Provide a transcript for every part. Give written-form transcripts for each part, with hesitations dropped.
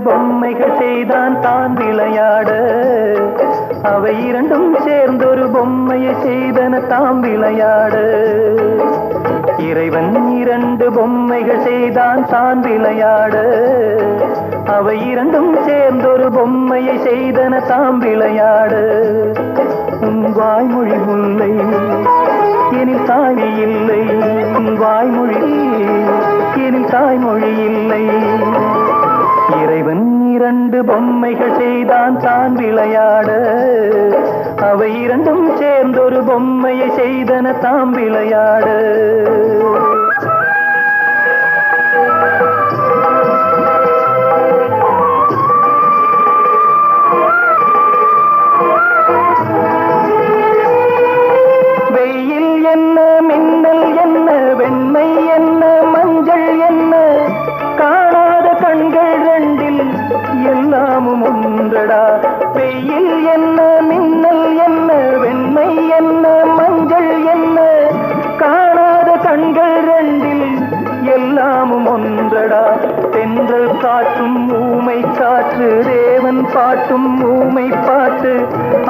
பொம்மைகள் செய்தான் தான் விளையாட, அவை இரண்டும் சேர்ந்தொரு பொம்மையை செய்தன தாம் விளையாட. இறைவன் இரண்டு பொம்மைகள் செய்தான் தான் விளையாட, அவை இரண்டும் சேர்ந்தொரு பொம்மையை செய்தன தாம் விளையாட. உன் வாய்மொழி முல்லை எனில் தாய்மொழி இல்லை, உன் வாய்மொழி எனில் தாய்மொழி இல்லை. இறைவன் இரண்டு பொம்மைகள் செய்தான் தான் விளையாட, அவை இரண்டும் சேர்ந்தொரு பொம்மையை செய்தன தாம் விளையாட. வெயில் என்ன, மின்னல் என்ன, வெண்மை என்ன, மஞ்சள் என்ன, காணாத கண்கள் ரெண்டில் எல்லாமும் ஒன்றடா. வெயில் என்ன, மின்னல் என்ன, வெண்மை என்ன, மஞ்சள் என்ன, காணாத கண்கள் ரெண்டில் எல்லாமும் ஒன்றடா. தென்றல் காற்றும் ஊமை காற்று, தேவன் பாட்டும் ஊமை பாட்டு,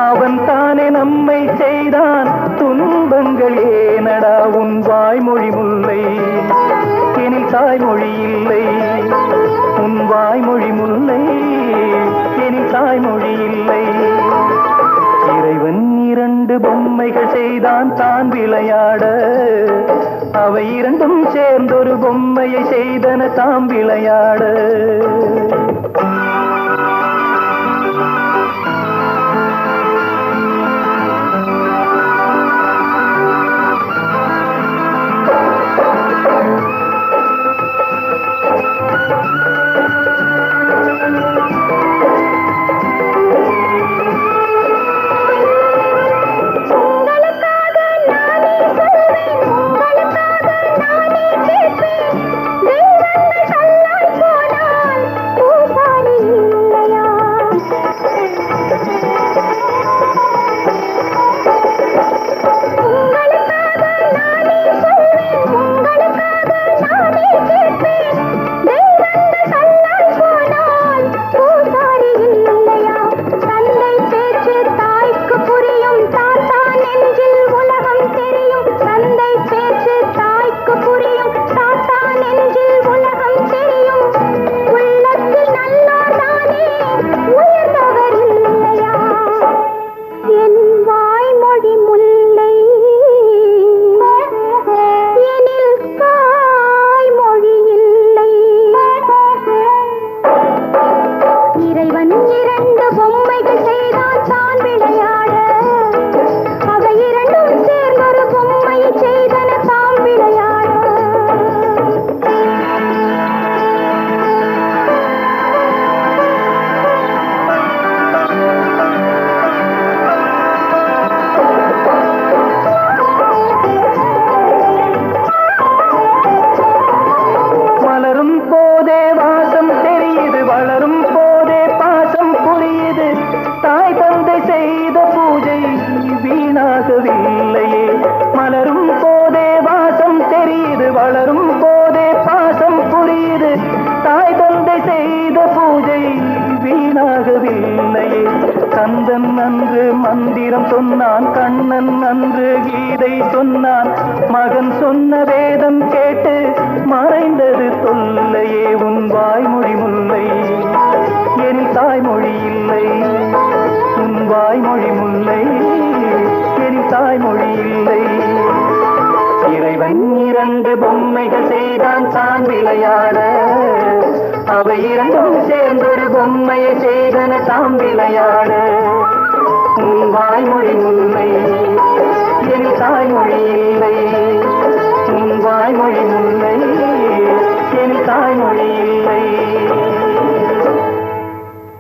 அவன் தானே நம்மை செய்தான், துன்பங்கள் ஏனடா. உன் வாய்மொழி முல்லை எனில் தாய்மொழி இல்லை, உன் வாய்மொழி முல்லை எனில் தாய்மொழி இல்லை. இறைவன் இரண்டு பொம்மைகள் செய்தான் தான் விளையாட, அவை இரண்டும் சேர்ந்தொரு பொம்மையை செய்தன தாம் விளையாட. வீணாகவில்லையே, மலரும் போதே வாசம் தெரியுது, வளரும் போதே பாசம் புரியுது, தாய் தந்தை செய்த பூஜை வீணாகவில்லையே. கந்தன் அன்று மந்திரம் சொன்னான், கண்ணன் அன்று கீதை சொன்னான், மகன் சொன்ன வேதம் கேட்டு மறைந்தது தொல்லையே. உன் வாய்மொழி முல்லை எனில் தாய்மொழி இல்லை, உன் வாய்மொழி முல்லை எனில் தாய்மொழி இல்லை. இறைவன் இரண்டு பொம்மைகள் செய்தான் தான் விளையாட, அவை இரண்டும் சேர்ந்தொரு பொம்மையை செய்தன தாம் விளையாட. உன் வாய்மொழி முல்லை